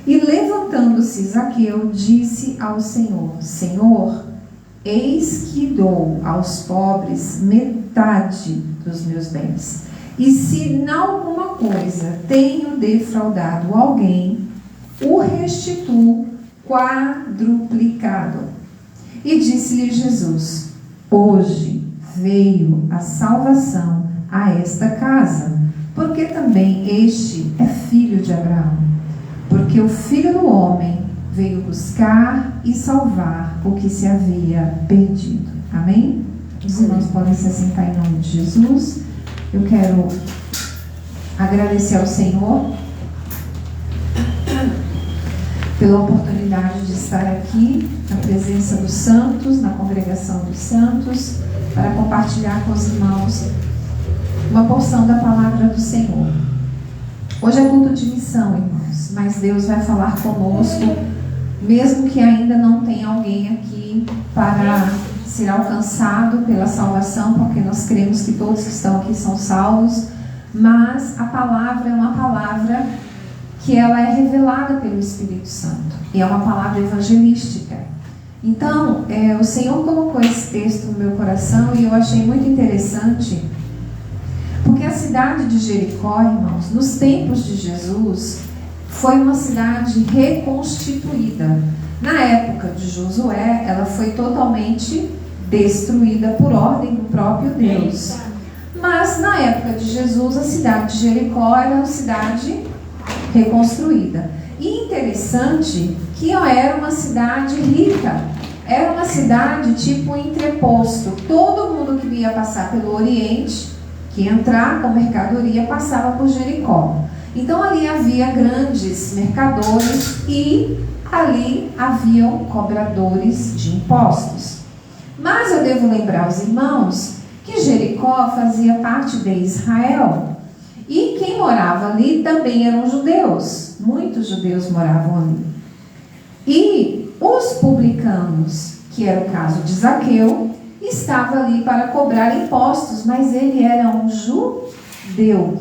E levantando-se Zaqueu, disse ao Senhor: Senhor, eis que dou aos pobres metade dos meus bens. E se em alguma coisa tenho defraudado alguém, o restituo quadruplicado. E disse-lhe Jesus: Hoje veio a salvação a esta casa, porque também este é filho de Abraão. Porque o Filho do Homem veio buscar e salvar o que se havia perdido. Amém? Os irmãos podem se assentar em nome de Jesus. Eu quero agradecer ao Senhor pela oportunidade de estar aqui na presença dos santos, na congregação dos santos, para compartilhar com os irmãos uma porção da palavra do Senhor. Hoje é culto de missão, irmãos, mas Deus vai falar conosco, mesmo que ainda não tenha alguém aqui para ser alcançado pela salvação, porque nós cremos que todos que estão aqui são salvos, mas a palavra é uma palavra que ela é revelada pelo Espírito Santo, e é uma palavra evangelística. Então, o Senhor colocou esse texto no meu coração e eu achei muito interessante, porque a cidade de Jericó, irmãos, nos tempos de Jesus, foi uma cidade reconstituída. Na época de Josué, ela foi totalmente destruída por ordem do próprio Deus. Mas na época de Jesus, a cidade de Jericó era uma cidade reconstruída. E interessante que era uma cidade rica. Era uma cidade tipo um entreposto. Todo mundo que ia passar pelo Oriente, que ia entrar com mercadoria, passava por Jericó. Então ali havia grandes mercadores e ali haviam cobradores de impostos. Mas eu devo lembrar aos irmãos que Jericó fazia parte de Israel. E quem morava ali também eram judeus. Muitos judeus moravam ali. E os publicanos, que era o caso de Zaqueu, estava ali para cobrar impostos, mas ele era um judeu.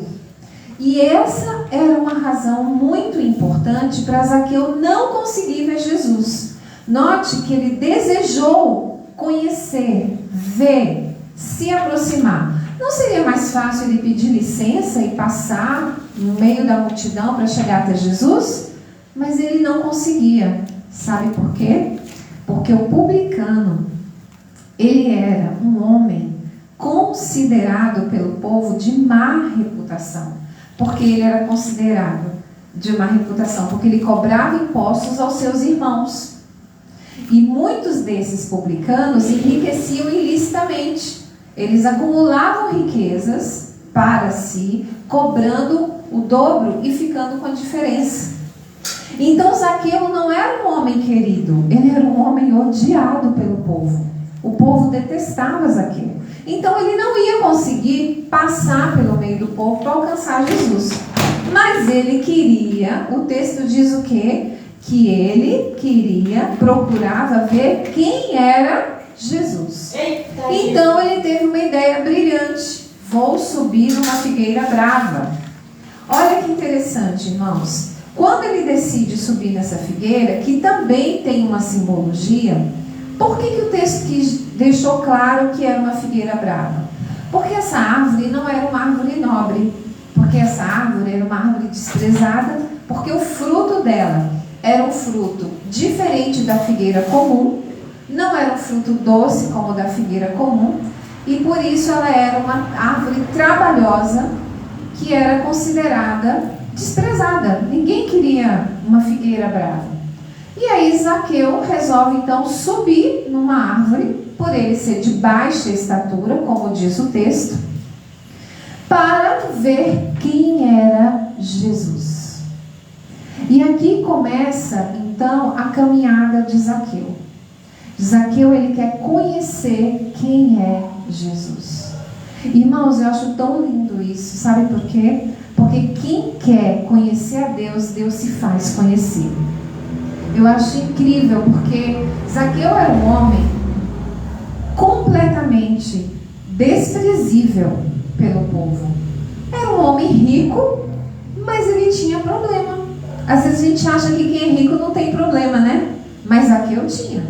E essa era uma razão muito importante para Zaqueu não conseguir ver Jesus. Note que ele desejou conhecer, ver, se aproximar. Não seria mais fácil ele pedir licença e passar no meio da multidão para chegar até Jesus? Mas ele não conseguia. Sabe por quê? Porque o publicano, ele era um homem considerado pelo povo de má reputação. Porque ele era considerado de má reputação, porque ele cobrava impostos aos seus irmãos. E muitos desses publicanos enriqueciam ilicitamente. Eles acumulavam riquezas para si, cobrando o dobro e ficando com a diferença. Então Zaqueu não era um homem querido, ele era um homem odiado pelo povo. O povo detestava Zaqueu. Então ele não ia conseguir passar pelo meio do povo para alcançar Jesus. Mas ele queria, o texto diz o quê? Que ele procurava ver quem era Jesus. Então ele teve uma ideia brilhante. Vou subir numa figueira brava. Olha que interessante, irmãos. Quando ele decide subir nessa figueira, que também tem uma simbologia, por que o texto deixou claro que era uma figueira brava? Porque essa árvore não era uma árvore nobre. Porque essa árvore era uma árvore desprezada, porque o fruto dela era um fruto diferente da figueira comum, não era um fruto doce como o da figueira comum, e por isso ela era uma árvore trabalhosa, que era considerada desprezada. Ninguém queria uma figueira brava. E aí Zaqueu resolve então subir numa árvore, por ele ser de baixa estatura, como diz o texto, para ver quem era Jesus. E aqui começa então a caminhada de Zaqueu. Zaqueu, ele quer conhecer quem é Jesus. Irmãos, eu acho tão lindo isso. Sabe por quê? Porque quem quer conhecer a Deus, Deus se faz conhecer. Eu acho incrível, porque Zaqueu era um homem completamente desprezível pelo povo. Era um homem rico, mas ele tinha problema. Às vezes a gente acha que quem é rico não tem problema, né? Mas Zaqueu tinha.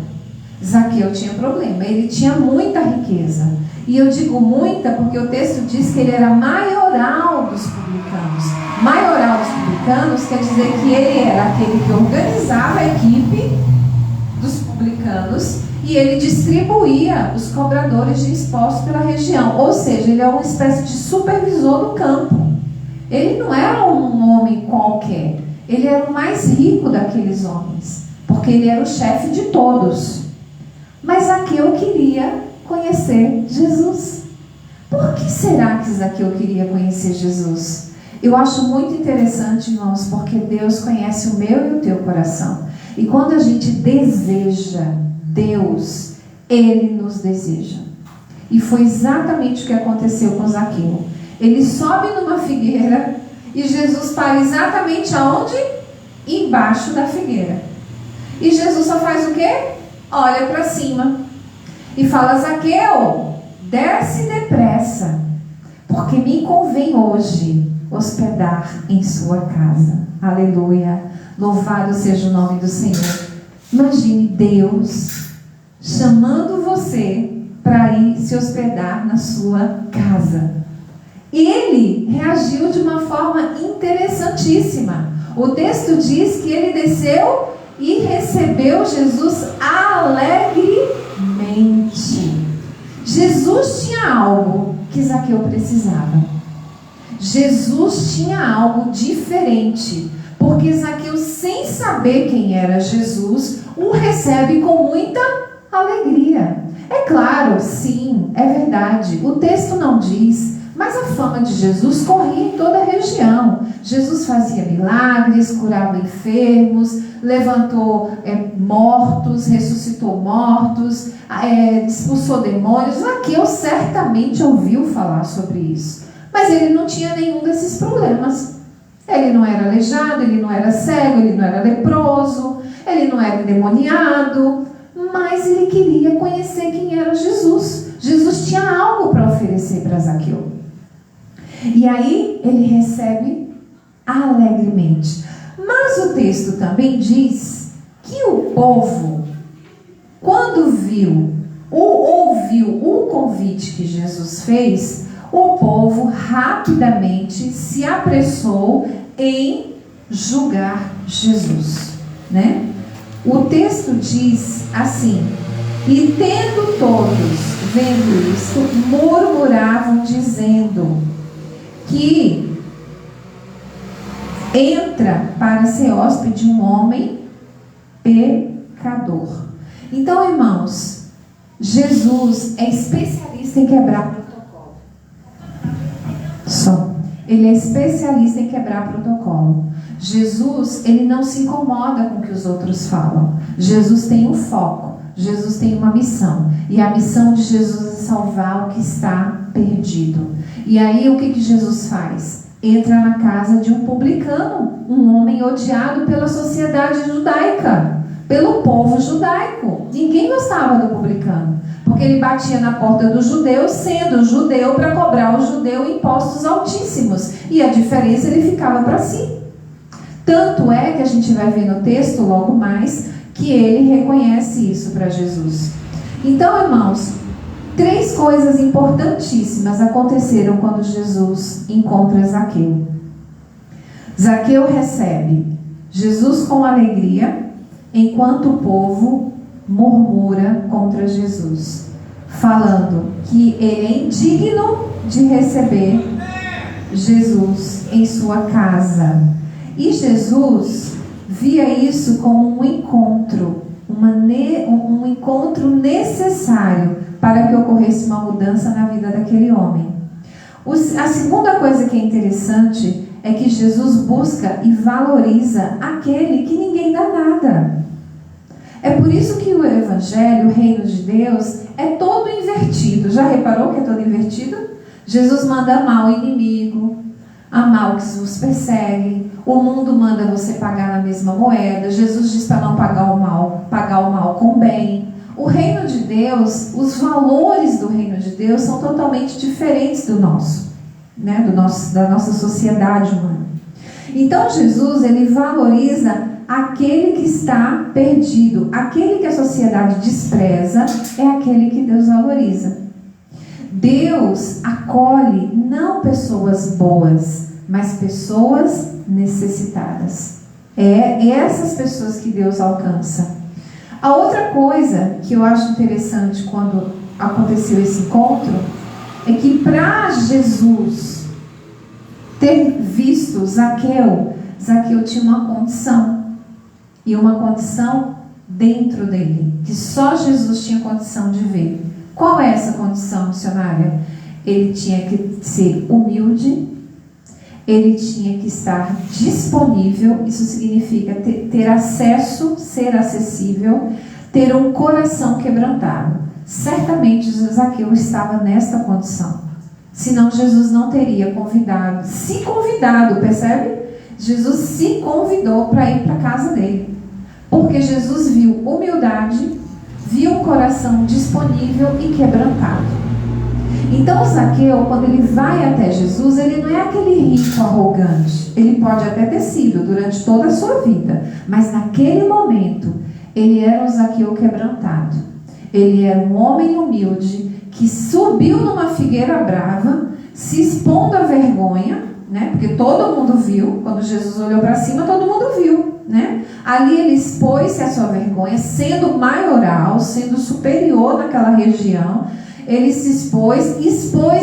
Zaqueu tinha problema. Ele tinha muita riqueza. E eu digo muita porque o texto diz que ele era maioral dos publicanos. Maioral dos publicanos quer dizer que ele era aquele que organizava a equipe dos publicanos e ele distribuía os cobradores de impostos pela região. Ou seja, ele é uma espécie de supervisor do campo. Ele não era um homem qualquer. Ele era o mais rico daqueles homens, porque ele era o chefe de todos. Mas Zaqueu queria conhecer Jesus. Por que será que Zaqueu queria conhecer Jesus? Eu acho muito interessante, irmãos, porque Deus conhece o meu e o teu coração. E quando a gente deseja Deus, Ele nos deseja. E foi exatamente o que aconteceu com Zaqueu. Ele sobe numa figueira e Jesus para exatamente aonde? Embaixo da figueira. E Jesus só faz o quê? Olha para cima e fala: Zaqueu, desce depressa, porque me convém hoje hospedar em sua casa. Aleluia, louvado seja o nome do Senhor. Imagine Deus chamando você para ir se hospedar na sua casa. Ele reagiu de uma forma interessantíssima. O texto diz que ele desceu e recebeu Jesus alegremente. Jesus tinha algo que Zaqueu precisava. Jesus tinha algo diferente, porque Zaqueu, sem saber quem era Jesus, o recebe com muita alegria. É claro, sim, é verdade, o texto não diz, mas a fama de Jesus corria em toda a região. Jesus fazia milagres, curava enfermos, levantou mortos, ressuscitou mortos, expulsou demônios. Zaqueu certamente ouviu falar sobre isso. Mas ele não tinha nenhum desses problemas. Ele não era aleijado, ele não era cego, ele não era leproso, ele não era endemoniado. Mas ele queria conhecer quem era Jesus. Jesus tinha algo para oferecer para Zaqueu. E aí ele recebe alegremente. Mas o texto também diz que o povo, quando ouviu o convite que Jesus fez, o povo rapidamente se apressou em julgar Jesus, né? O texto diz assim: e tendo todos vendo isso, murmuravam dizendo que entra para ser hóspede um homem pecador. Então, irmãos, Jesus é especialista em quebrar protocolo. Ele é especialista em quebrar protocolo. Jesus, ele não se incomoda com o que os outros falam. Jesus tem um foco. Jesus tem uma missão. E a missão de Jesus é salvar o que está perdido. E aí o que Jesus faz? Entra na casa de um publicano, um homem odiado pela sociedade judaica, pelo povo judaico. Ninguém gostava do publicano, porque ele batia na porta dos judeus, sendo judeu, para cobrar o judeu impostos altíssimos. E a diferença ele ficava para si. Tanto é que a gente vai ver no texto logo mais que ele reconhece isso para Jesus. Então, irmãos, 3 coisas importantíssimas aconteceram quando Jesus encontra Zaqueu. Zaqueu recebe Jesus com alegria, enquanto o povo murmura contra Jesus, falando que ele é indigno de receber Jesus em sua casa. E Jesus via isso como um encontro, um encontro necessário para que ocorresse uma mudança na vida daquele homem. A segunda coisa que é interessante é que Jesus busca e valoriza aquele que ninguém dá nada. É por isso que o Evangelho, o reino de Deus, é todo invertido. Já reparou que é todo invertido? Jesus manda amar o inimigo, amar o que vos persegue. O mundo manda você pagar na mesma moeda. Jesus diz para não pagar o mal com o bem. O reino de Deus, os valores do reino de Deus são totalmente diferentes do nosso, né? Da nossa sociedade humana. Então Jesus, ele valoriza aquele que está perdido. Aquele que a sociedade despreza é aquele que Deus valoriza. Deus acolhe não pessoas boas, mas pessoas necessitadas. É essas pessoas que Deus alcança. A outra coisa que eu acho interessante quando aconteceu esse encontro é que para Jesus ter visto Zaqueu tinha uma condição. E uma condição dentro dele, que só Jesus tinha condição de ver. Qual é essa condição, missionária? Ele tinha que ser humilde, ele tinha que estar disponível, isso significa ter acesso, ser acessível, ter um coração quebrantado. Certamente Zaqueu estava nesta condição. Senão Jesus não teria se convidado, percebe? Jesus se convidou para ir para a casa dele. Porque Jesus viu humildade, viu um coração disponível e quebrantado. Então Zaqueu, quando ele vai até Jesus, ele não é aquele rico arrogante. Ele pode até ter sido durante toda a sua vida, mas naquele momento ele era um Zaqueu quebrantado. Ele era um homem humilde que subiu numa figueira brava, se expondo à vergonha, né? Porque todo mundo viu. Quando Jesus olhou para cima, todo mundo viu, né? Ali ele expôs-se à sua vergonha, sendo maioral, sendo superior naquela região. Ele se expôs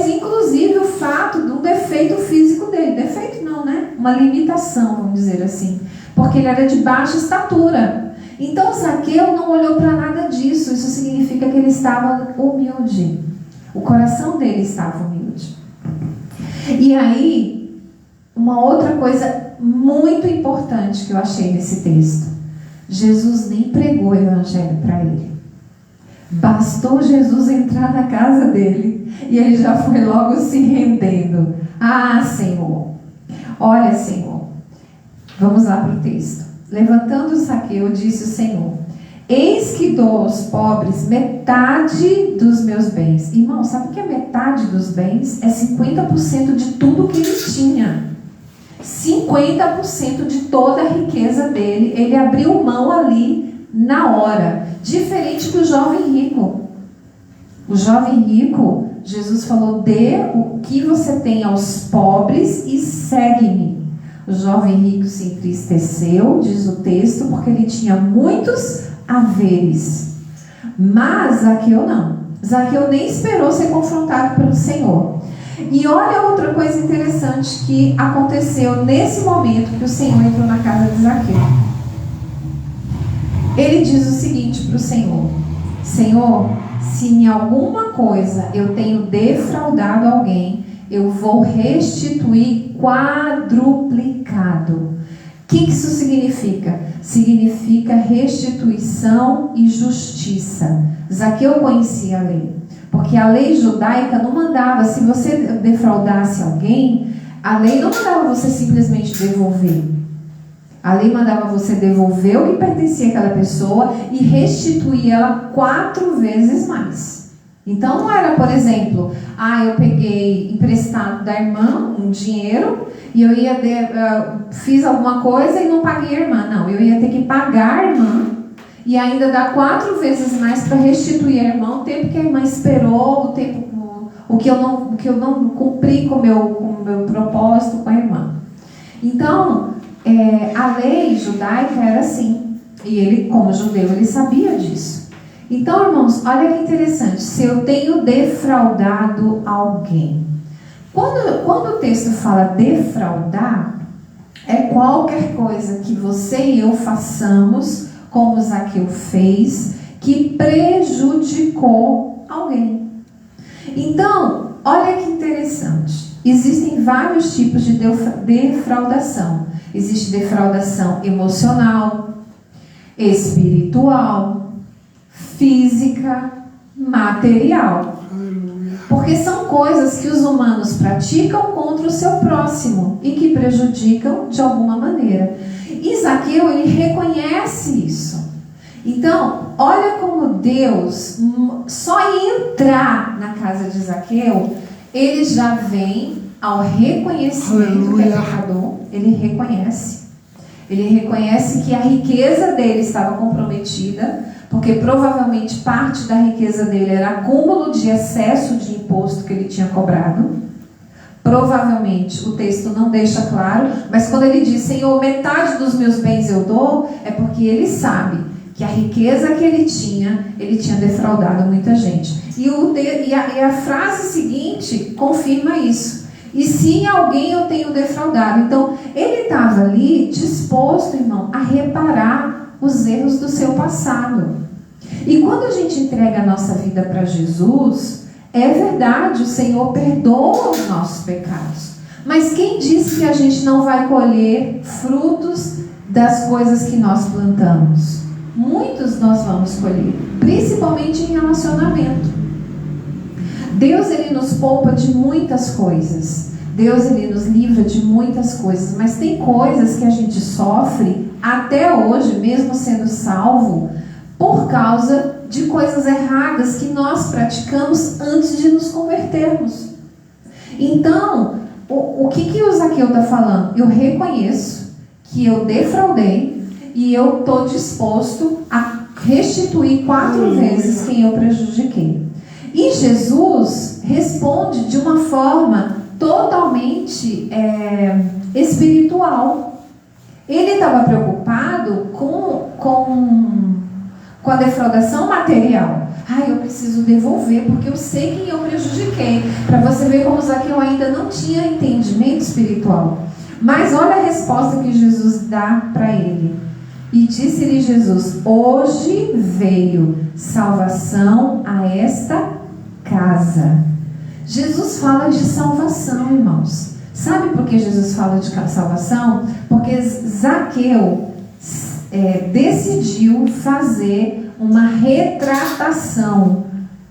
inclusive o fato de um defeito físico dele. Defeito não, né? Uma limitação, vamos dizer assim. Porque ele era de baixa estatura. Então Zaqueu não olhou para nada disso. Isso significa que ele estava humilde. O coração dele estava humilde. E aí, uma outra coisa muito importante que eu achei nesse texto. Jesus nem pregou o evangelho para ele. Bastou Jesus entrar na casa dele e ele já foi logo se rendendo. Ah, Senhor, olha, Senhor, vamos lá para o texto. Levantando Zaqueu, disse o Senhor: eis que dou aos pobres metade dos meus bens. Irmão, sabe o que é metade dos bens? É 50% de tudo que ele tinha. 50% de toda a riqueza dele, ele abriu mão ali na hora. Diferente do jovem rico. O jovem rico, Jesus falou: dê o que você tem aos pobres e segue-me. O jovem rico se entristeceu, diz o texto, porque ele tinha muitos haveres. Mas Zaqueu não. Zaqueu nem esperou ser confrontado pelo Senhor. E olha outra coisa interessante que aconteceu nesse momento que o Senhor entrou na casa de Zaqueu. Ele diz o seguinte para o Senhor: Senhor, se em alguma coisa eu tenho defraudado alguém, eu vou restituir quadruplicado. O que isso significa? Significa restituição e justiça. Zaqueu conhecia a lei, porque a lei judaica não mandava, se você defraudasse alguém, a lei não mandava você simplesmente devolver. A lei mandava você devolver o que pertencia àquela pessoa e restituir ela 4 vezes mais. Então não era, por exemplo, eu peguei emprestado da irmã um dinheiro e eu fiz alguma coisa e não paguei a irmã. Não, eu ia ter que pagar a irmã e ainda dar 4 vezes mais para restituir a irmã o tempo que a irmã esperou, o que eu não cumpri com o meu propósito com a irmã. Então, a lei judaica era assim. E ele, como judeu, ele sabia disso. Então, irmãos, olha que interessante. Se eu tenho defraudado alguém. Quando o texto fala defraudar, é qualquer coisa que você e eu façamos, como Zaqueu fez, que prejudicou alguém. Então, olha que interessante. Existem vários tipos de defraudação. Existe defraudação emocional, espiritual, física, material. Porque são coisas que os humanos praticam contra o seu próximo e que prejudicam de alguma maneira. E Zaqueu, ele reconhece isso. Então, olha como Deus, só em entrar na casa de Zaqueu, ele já vem ao reconhecimento que é pecador, ele reconhece. Ele reconhece que a riqueza dele estava comprometida, porque provavelmente parte da riqueza dele era acúmulo de excesso de imposto que ele tinha cobrado. Provavelmente, o texto não deixa claro, mas quando ele diz, Senhor, metade dos meus bens eu dou, é porque ele sabe que a riqueza que ele tinha defraudado muita gente. E a frase seguinte confirma isso. E se em alguém eu tenho defraudado. Então, ele estava ali disposto, irmão, a reparar os erros do seu passado. E quando a gente entrega a nossa vida para Jesus, é verdade, o Senhor perdoa os nossos pecados. Mas quem disse que a gente não vai colher frutos das coisas que nós plantamos? Muitos nós vamos colher, principalmente em relacionamento. Deus, ele nos poupa de muitas coisas. Deus, ele nos livra de muitas coisas. Mas tem coisas que a gente sofre até hoje, mesmo sendo salvo, por causa de coisas erradas que nós praticamos antes de nos convertermos. Então, o que o Zaqueu está falando? Eu reconheço que eu defraudei e eu estou disposto a restituir 4 vezes quem eu prejudiquei. E Jesus responde de uma forma totalmente espiritual. Ele estava preocupado com a defraudação material. Eu preciso devolver porque eu sei quem eu prejudiquei. Para você ver como Zaqueu ainda não tinha entendimento espiritual. Mas olha a resposta que Jesus dá para ele. E disse-lhe Jesus: hoje veio salvação a esta casa. Jesus fala de salvação, irmãos. Sabe por que Jesus fala de salvação? Porque Zaqueu decidiu fazer uma retratação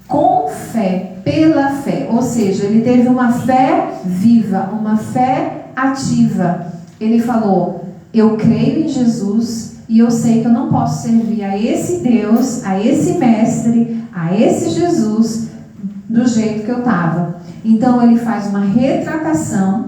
com fé, pela fé. Ou seja, ele teve uma fé viva, uma fé ativa. Ele falou: eu creio em Jesus e eu sei que eu não posso servir a esse Deus, a esse mestre, a esse Jesus do jeito que eu estava. Então ele faz uma retratação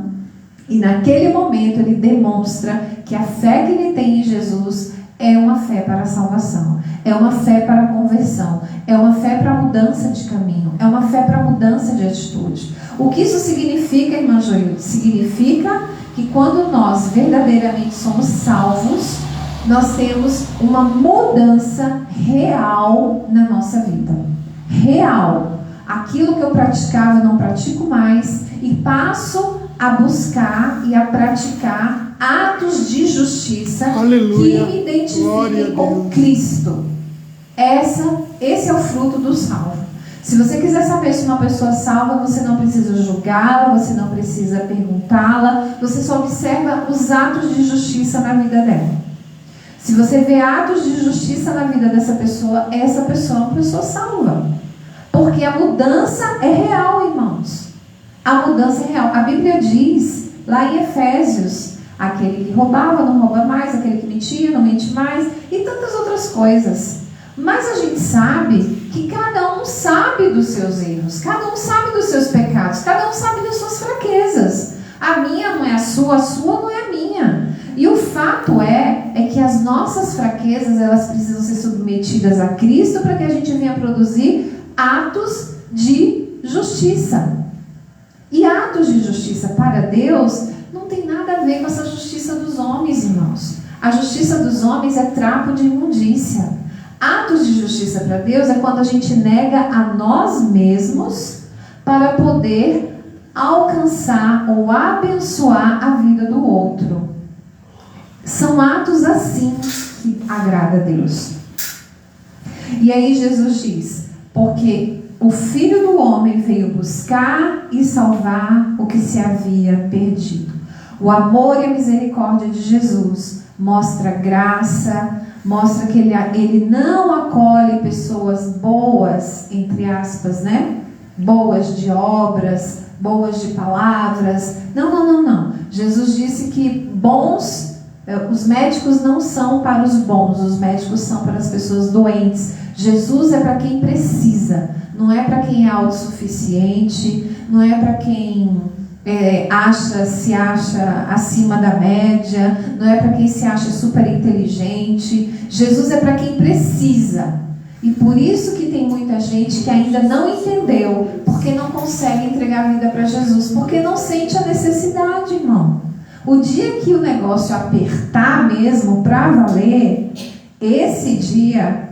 e naquele momento ele demonstra que a fé que ele tem em Jesus é uma fé para a salvação, é uma fé para a conversão, é uma fé para a mudança de caminho, é uma fé para a mudança de atitude. O que isso significa, irmã Joilde? Significa que quando nós verdadeiramente somos salvos, nós temos uma mudança real na nossa vida. Real. Aquilo que eu praticava eu não pratico mais e passo a buscar e a praticar atos de justiça. Aleluia. Que me identifiquem com Cristo. Esse é o fruto do salvo. Se você quiser saber se uma pessoa é salva, você não precisa julgá-la, você não precisa perguntá-la, você só observa os atos de justiça na vida dela. Se você vê atos de justiça na vida dessa pessoa, essa pessoa é uma pessoa salva. Porque a mudança é real, irmãos. A mudança é real. A Bíblia diz, lá em Efésios, aquele que roubava não rouba mais, aquele que mentia não mente mais, e tantas outras coisas. Mas a gente sabe que cada um sabe dos seus erros, cada um sabe dos seus pecados, cada um sabe das suas fraquezas. A minha não é a sua não é a minha. E o fato é que as nossas fraquezas, elas precisam ser submetidas a Cristo para que a gente venha produzir atos de justiça. E atos de justiça para Deus não tem nada a ver com essa justiça dos homens, irmãos. A justiça dos homens é trapo de imundícia. Atos de justiça para Deus é quando a gente nega a nós mesmos para poder alcançar ou abençoar a vida do outro. São atos assim que agrada a Deus. E aí Jesus diz: porque o Filho do Homem veio buscar e salvar o que se havia perdido. O amor e a misericórdia de Jesus mostra graça, mostra que ele não acolhe pessoas boas, entre aspas, né? Boas de obras, boas de palavras. Não. Jesus disse que os médicos não são para os bons, os médicos são para as pessoas doentes. Jesus é para quem precisa, não é para quem é autossuficiente, não é para quem se acha acima da média, não é para quem se acha super inteligente. Jesus é para quem precisa. E por isso que tem muita gente que ainda não entendeu, porque não consegue entregar a vida para Jesus, porque não sente a necessidade, irmão. O dia que o negócio apertar mesmo para valer, esse dia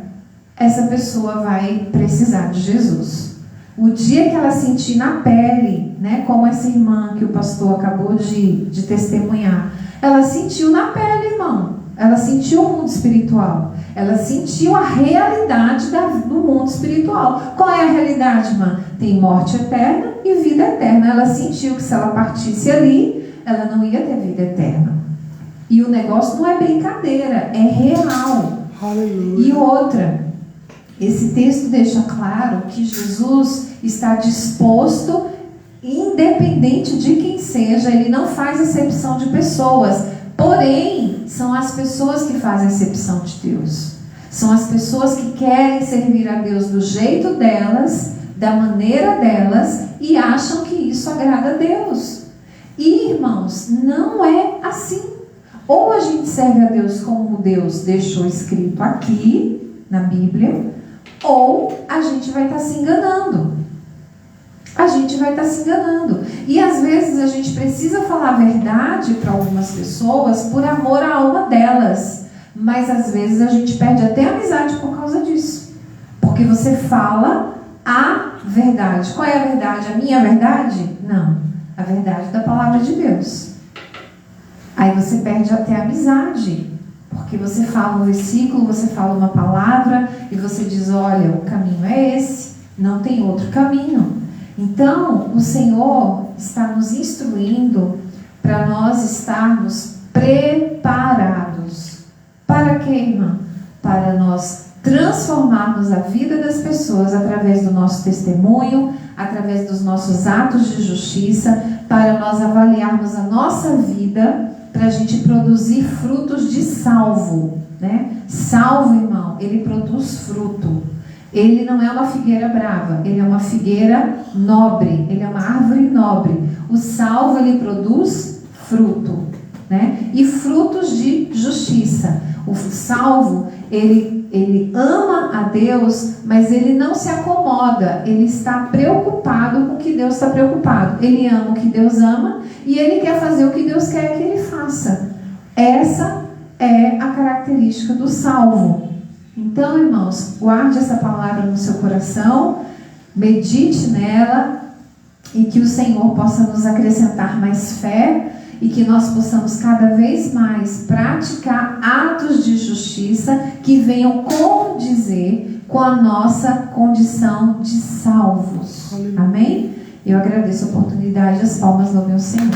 essa pessoa vai precisar de Jesus. O dia que ela sentir na pele, né, como essa irmã que o pastor acabou de testemunhar, ela sentiu na pele, irmão. Ela sentiu o mundo espiritual. Ela sentiu a realidade do mundo espiritual. Qual é a realidade, irmã? Tem morte eterna e vida eterna. Ela sentiu que se ela partisse ali, ela não ia ter vida eterna. E o negócio não é brincadeira, é real. Aleluia. E outra, esse texto deixa claro que Jesus está disposto, independente de quem seja, ele não faz acepção de pessoas. Porém, são as pessoas que fazem acepção de Deus. São as pessoas que querem servir a Deus do jeito delas, da maneira delas, e acham que isso agrada a Deus. E, irmãos, não é assim. Ou a gente serve a Deus como Deus deixou escrito aqui na Bíblia, ou a gente vai estar se enganando. A gente vai estar se enganando. E às vezes a gente precisa falar a verdade para algumas pessoas por amor à alma delas. Mas às vezes a gente perde até a amizade por causa disso. Porque você fala a verdade. Qual é a verdade? A minha verdade? Não. A verdade da palavra de Deus. Aí você perde até a amizade. Porque você fala um versículo, você fala uma palavra e você diz, olha, o caminho é esse, não tem outro caminho. Então, o Senhor está nos instruindo para nós estarmos preparados. Para quê, irmã? Para nós transformarmos a vida das pessoas através do nosso testemunho, através dos nossos atos de justiça, para nós avaliarmos a nossa vida, para a gente produzir frutos de salvo, né? Salvo, irmão, ele produz fruto. Ele não é uma figueira brava, ele é uma figueira nobre, ele é uma árvore nobre. O salvo, ele produz fruto, né? E frutos de justiça. O salvo, ele ama a Deus, mas ele não se acomoda, ele está preocupado com o que Deus está preocupado. Ele ama o que Deus ama e ele quer fazer o que Deus quer que ele faça. Essa é a característica do salvo. Então, irmãos, guarde essa palavra no seu coração, medite nela e que o Senhor possa nos acrescentar mais fé e que nós possamos cada vez mais praticar atos de justiça que venham condizer com a nossa condição de salvos. Amém? Eu agradeço a oportunidade, as palmas do meu Senhor.